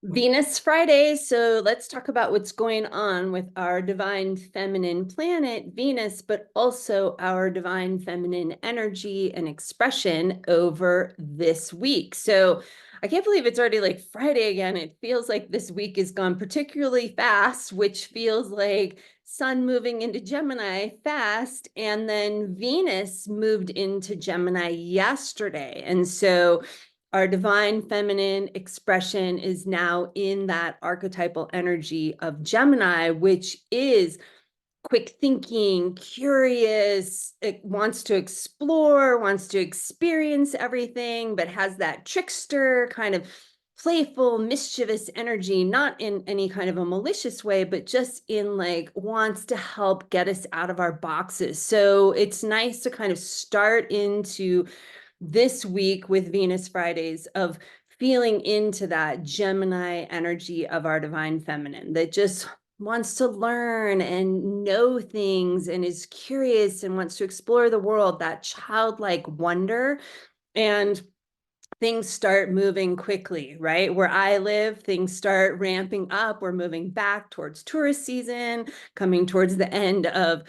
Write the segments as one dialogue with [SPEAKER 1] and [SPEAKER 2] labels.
[SPEAKER 1] Venus Friday. So let's talk about what's going on with our divine feminine planet, Venus, but also our divine feminine energy and expression over this week. So I can't believe it's already like Friday again. It feels like this week has gone particularly fast, which feels like Sun moving into Gemini fast. And then Venus moved into Gemini yesterday. And so our divine feminine expression is now in that archetypal energy of Gemini, which is quick thinking, curious, it wants to explore, wants to experience everything, but has that trickster kind of playful, mischievous energy, not in any kind of a malicious way, but just in like wants to help get us out of our boxes. So it's nice to kind of start into this week with Venus Fridays of feeling into that Gemini energy of our divine feminine that just wants to learn and know things and is curious and wants to explore the world, that childlike wonder. And things start moving quickly, right? Where I live, things start ramping up. We're moving back towards tourist season, coming towards the end of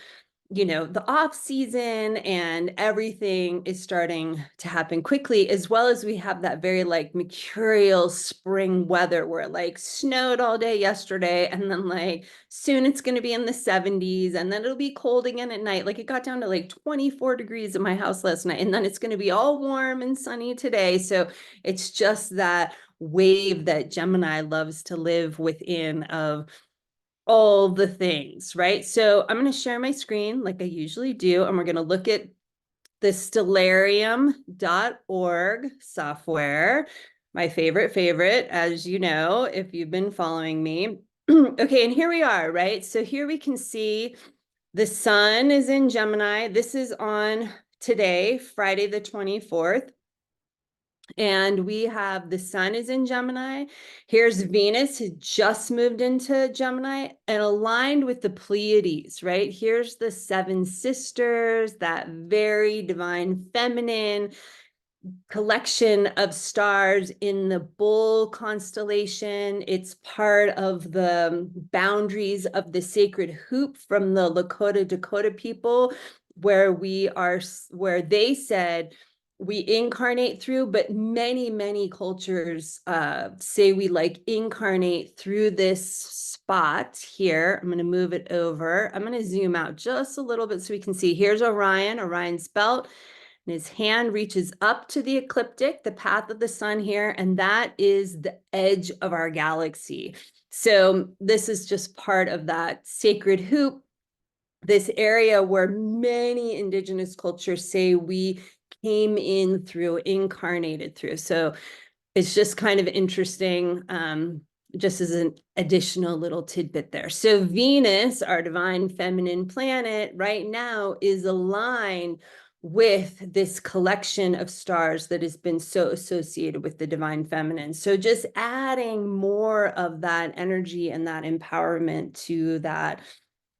[SPEAKER 1] the off season, and everything is starting to happen quickly, as well as we have that very like mercurial spring weather where it like snowed all day yesterday, and then like soon it's going to be in the 70s, and then it'll be cold again at night. Like it got down to like 24 degrees at my house last night, and then it's going to be all warm and sunny today. So it's just that wave that Gemini loves to live within of all the things, right? So I'm going to share my screen like I usually do, and we're going to look at the stellarium.org software, my favorite, as you know, if you've been following me. Okay, and here we are, right? So here we can see the sun is in Gemini. This is on today, Friday the 24th. And we have the sun is in Gemini. Here's Venus, who just moved into Gemini and aligned with the Pleiades, right? Here's the seven sisters, that very divine feminine collection of stars in the bull constellation. It's part of the boundaries of the sacred hoop from the Lakota Dakota people, where they said we incarnate through, but many cultures say we like incarnate through this spot here. I'm going to move it over. I'm going to zoom out just a little bit so we can see. Here's Orion's belt, and his hand reaches up to the ecliptic, the path of the sun here, and that is the edge of our galaxy. So this is just part of that sacred hoop, this area where many indigenous cultures say we came in through, incarnated through. So it's just kind of interesting, just as an additional little tidbit there. So Venus, our divine feminine planet, right now is aligned with this collection of stars that has been so associated with the divine feminine. So just adding more of that energy and that empowerment to that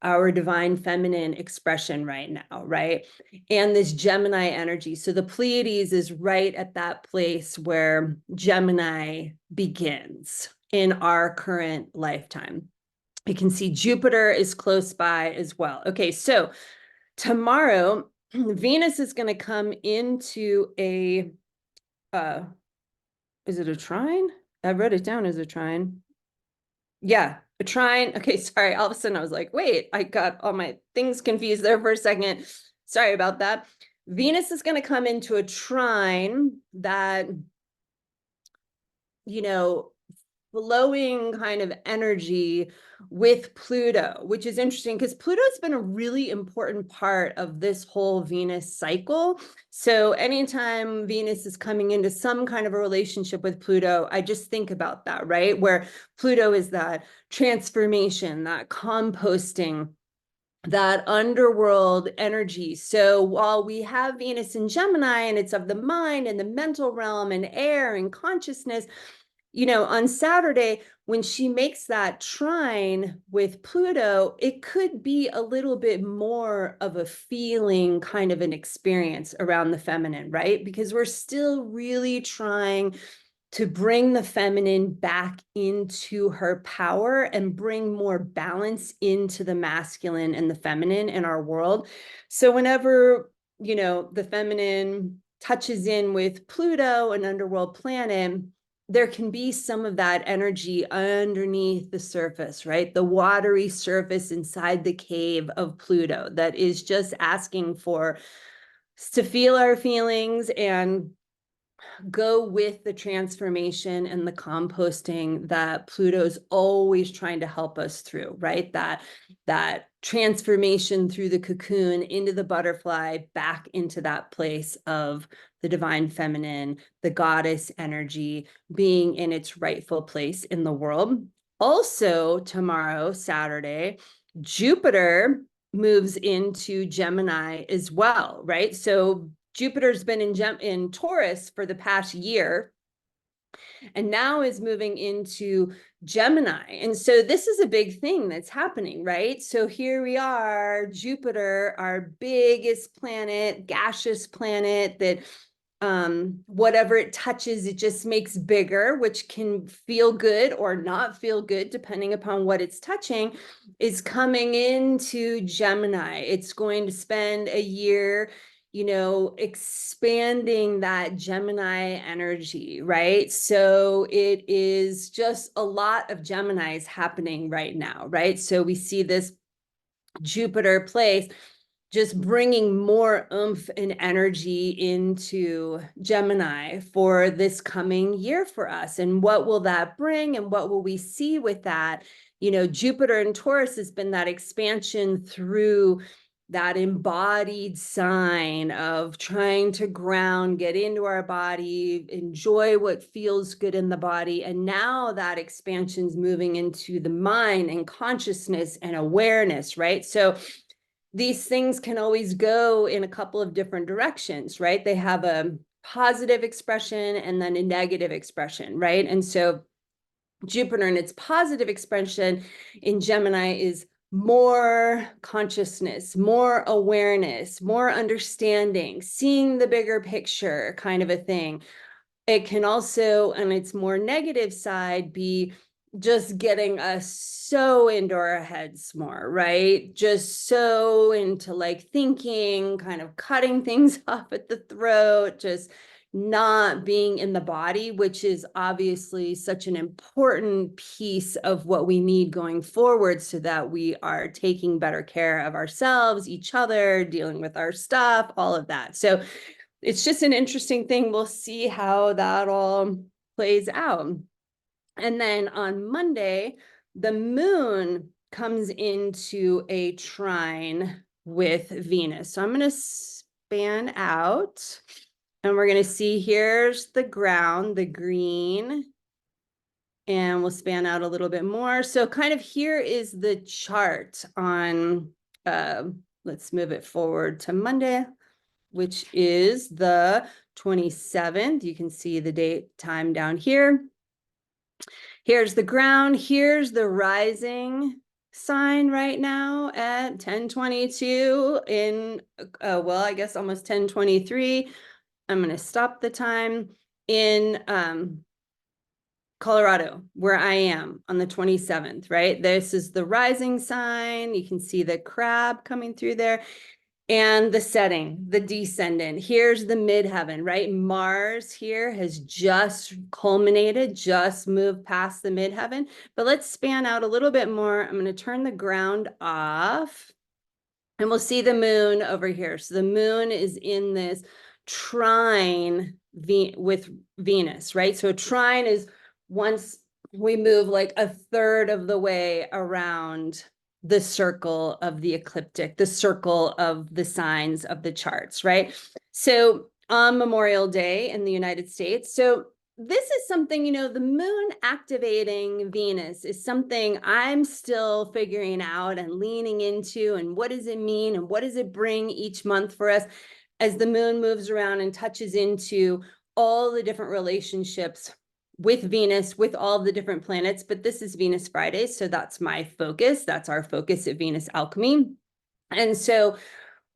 [SPEAKER 1] our divine feminine expression right now, right? And this Gemini energy. So the Pleiades is right at that place where Gemini begins in our current lifetime. You can see Jupiter is close by as well. Okay, so tomorrow, Venus is going to come into a, is it a trine? I wrote it down as a trine. Yeah, a trine. Okay, sorry. All of a sudden I was like, wait, I got all my things confused there for a second. Sorry about that. Venus is going to come into a trine that, flowing kind of energy with Pluto, which is interesting because Pluto's been a really important part of this whole Venus cycle. So anytime Venus is coming into some kind of a relationship with Pluto, I just think about that, right? Where Pluto is that transformation, that composting, that underworld energy. So while we have Venus in Gemini and it's of the mind and the mental realm and air and consciousness, on Saturday, when she makes that trine with Pluto, it could be a little bit more of a feeling kind of an experience around the feminine, right? Because we're still really trying to bring the feminine back into her power and bring more balance into the masculine and the feminine in our world. So whenever, the feminine touches in with Pluto, an underworld planet, there can be some of that energy underneath the surface, right? The watery surface inside the cave of Pluto that is just asking for to feel our feelings and go with the transformation and the composting that Pluto's always trying to help us through, right? That transformation through the cocoon into the butterfly, back into that place of the divine feminine, the goddess energy being in its rightful place in the world. Also, tomorrow, Saturday, Jupiter moves into Gemini as well, right? So Jupiter's been in Taurus for the past year and now is moving into Gemini. And so this is a big thing that's happening, right? So here we are, Jupiter, our biggest planet, gaseous planet that whatever it touches, it just makes bigger, which can feel good or not feel good, depending upon what it's touching, is coming into Gemini. It's going to spend a year expanding that Gemini energy, right? So it is just a lot of Geminis happening right now, right? So we see this Jupiter place just bringing more oomph and energy into Gemini for this coming year for us. And what will that bring? And what will we see with that? Jupiter in Taurus has been that expansion through that embodied sign of trying to ground, get into our body, enjoy what feels good in the body. And now that expansion's moving into the mind and consciousness and awareness, right? So these things can always go in a couple of different directions, right? They have a positive expression and then a negative expression, right? And so Jupiter in its positive expression in Gemini is more consciousness, more awareness, more understanding, seeing the bigger picture kind of a thing. It can also, on its more negative side, be just getting us so into our heads more, right? Just so into like thinking, kind of cutting things off at the throat, just not being in the body, which is obviously such an important piece of what we need going forward so that we are taking better care of ourselves, each other, dealing with our stuff, all of that. So it's just an interesting thing. We'll see how that all plays out. And then on Monday, the moon comes into a trine with Venus. So I'm going to span out and we're going to see here's the ground, the green, and we'll span out a little bit more. So kind of here is the chart on, let's move it forward to Monday, which is the 27th. You can see the date time down here. Here's the ground. Here's the rising sign right now at 10:22 in, well, I guess almost 10:23. I'm going to stop the time in Colorado, where I am on the 27th, right? This is the rising sign. You can see the crab coming through there. And the setting, the descendant. Here's the midheaven, right? Mars here has just culminated, just moved past the midheaven. But let's span out a little bit more. I'm going to turn the ground off and we'll see the moon over here. So the moon is in this trine with Venus, right? So a trine is once we move like a third of the way around the circle of the ecliptic, the circle of the signs of the charts, right? So on Memorial Day in the United States. So this is something, the moon activating Venus is something I'm still figuring out and leaning into. And what does it mean? And what does it bring each month for us as the moon moves around and touches into all the different relationships with Venus, with all the different planets, but this is Venus Friday, so that's my focus. That's our focus at Venus Alchemy. And so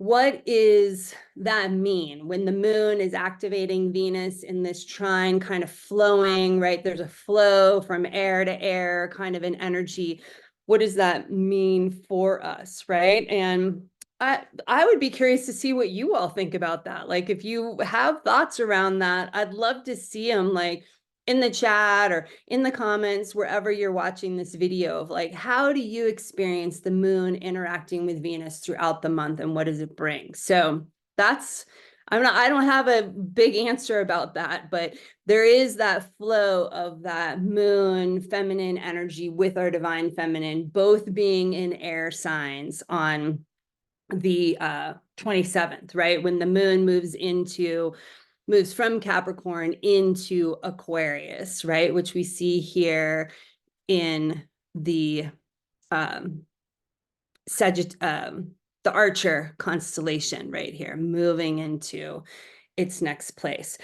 [SPEAKER 1] what is that mean when the moon is activating Venus in this trine, kind of flowing, right? There's a flow from air to air, kind of an energy. What does that mean for us, right? And I would be curious to see what you all think about that. Like, if you have thoughts around that, I'd love to see them, like, in the chat or in the comments, wherever you're watching this video, of like, how do you experience the moon interacting with Venus throughout the month, and what does it bring? So that's, I don't have a big answer about that, but there is that flow of that moon feminine energy with our divine feminine, both being in air signs on the 27th, right? When the moon moves from Capricorn into Aquarius, right? Which we see here in the the Archer constellation right here, moving into its next place.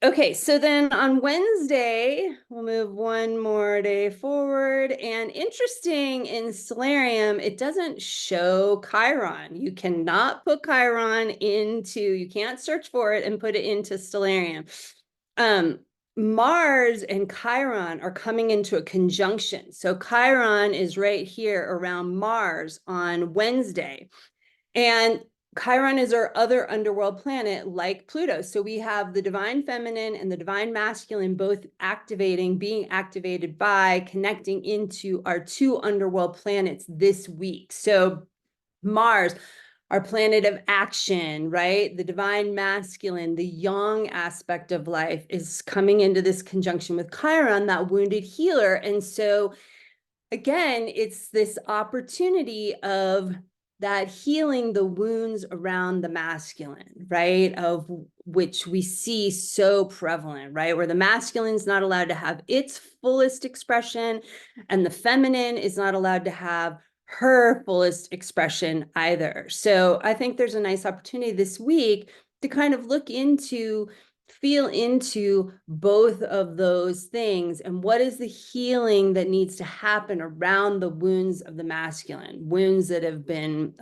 [SPEAKER 1] Okay, so then on Wednesday, we'll move one more day forward. And interesting, in Stellarium, it doesn't show Chiron. You cannot put Chiron you can't search for it and put it into Stellarium. Mars and Chiron are coming into a conjunction. So Chiron is right here around Mars on Wednesday. And Chiron is our other underworld planet, like Pluto. So we have the divine feminine and the divine masculine both being activated by connecting into our two underworld planets this week. So Mars, our planet of action, right? The divine masculine, the yang aspect of life, is coming into this conjunction with Chiron, that wounded healer. And so again, it's this opportunity of that healing the wounds around the masculine, right? Of which we see so prevalent, right? Where the masculine is not allowed to have its fullest expression, and the feminine is not allowed to have her fullest expression either. So I think there's a nice opportunity this week to kind of feel into both of those things, and what is the healing that needs to happen around the wounds of the masculine, wounds that have been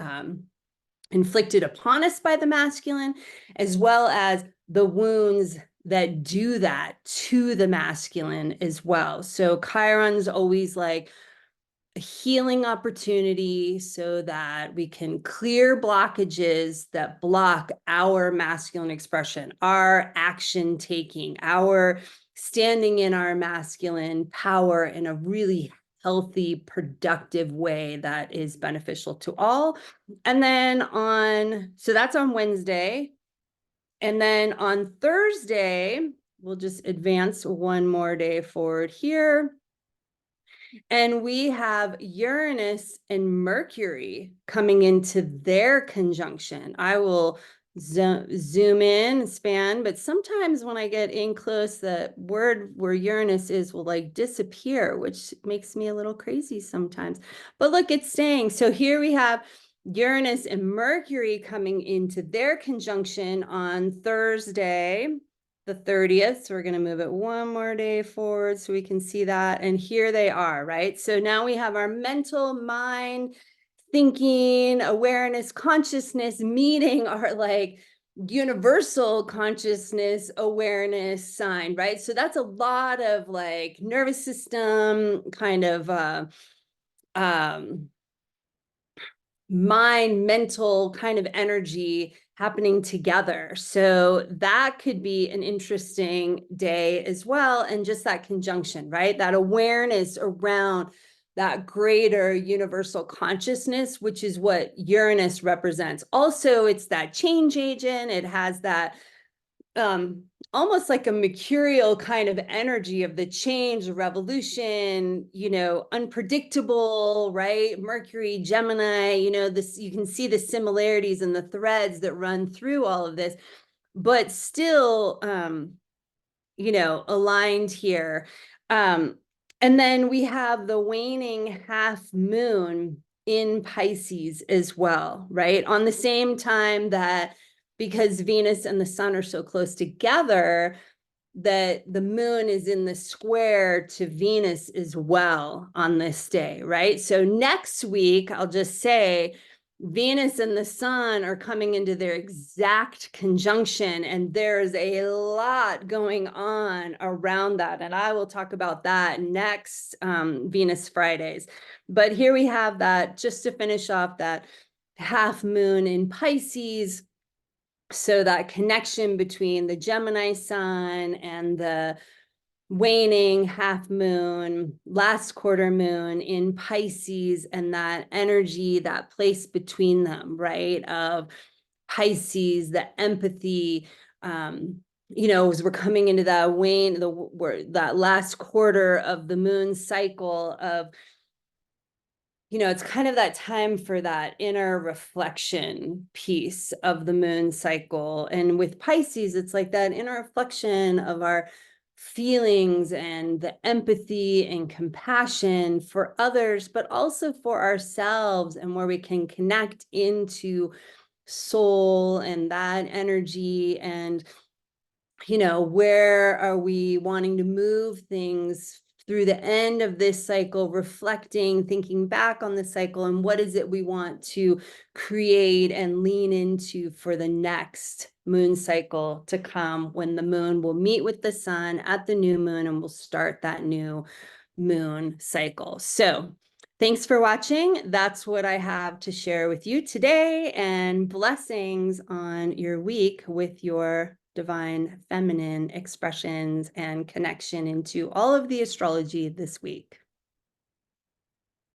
[SPEAKER 1] inflicted upon us by the masculine, as well as the wounds that do that to the masculine as well. So Chiron's always like a healing opportunity so that we can clear blockages that block our masculine expression, our action taking, our standing in our masculine power in a really healthy, productive way that is beneficial to all. And then so that's on Wednesday. And then on Thursday, we'll just advance one more day forward here. And we have Uranus and Mercury coming into their conjunction. I will zoom in and span, but sometimes when I get in close, the word where Uranus is will like disappear, which makes me a little crazy sometimes. But look, it's staying. So here we have Uranus and Mercury coming into their conjunction on Thursday, the 30th. So we're going to move it one more day forward so we can see that. And here they are, right? So now we have our mental mind, thinking, awareness, consciousness meeting our like universal consciousness awareness sign, right? So that's a lot of like nervous system kind of mind, mental kind of energy happening together. So that could be an interesting day as well. And just that conjunction, right? That awareness around that greater universal consciousness, which is what Uranus represents. Also, it's that change agent. It has that almost like a mercurial kind of energy of the change, revolution, unpredictable, right? Mercury, Gemini, this, you can see the similarities and the threads that run through all of this, but still, aligned here. And then we have the waning half moon in Pisces as well, right? On the same time that, because Venus and the sun are so close together, that the moon is in the square to Venus as well on this day, right? So next week, I'll just say, Venus and the sun are coming into their exact conjunction, and there's a lot going on around that. And I will talk about that next Venus Fridays. But here we have that, just to finish off, that half moon in Pisces. So that connection between the Gemini sun and the waning half moon, last quarter moon in Pisces, and that energy, that place between them, right? Of Pisces, the empathy, as we're coming into that wane, that last quarter of the moon cycle of, it's kind of that time for that inner reflection piece of the moon cycle. And with Pisces, it's like that inner reflection of our feelings and the empathy and compassion for others, but also for ourselves, and where we can connect into soul and that energy. And where are we wanting to move things through the end of this cycle, reflecting, thinking back on the cycle, and what is it we want to create and lean into for the next moon cycle to come, when the moon will meet with the sun at the new moon and we'll start that new moon cycle. So thanks for watching. That's what I have to share with you today, and blessings on your week with your divine feminine expressions and connection into all of the astrology this week.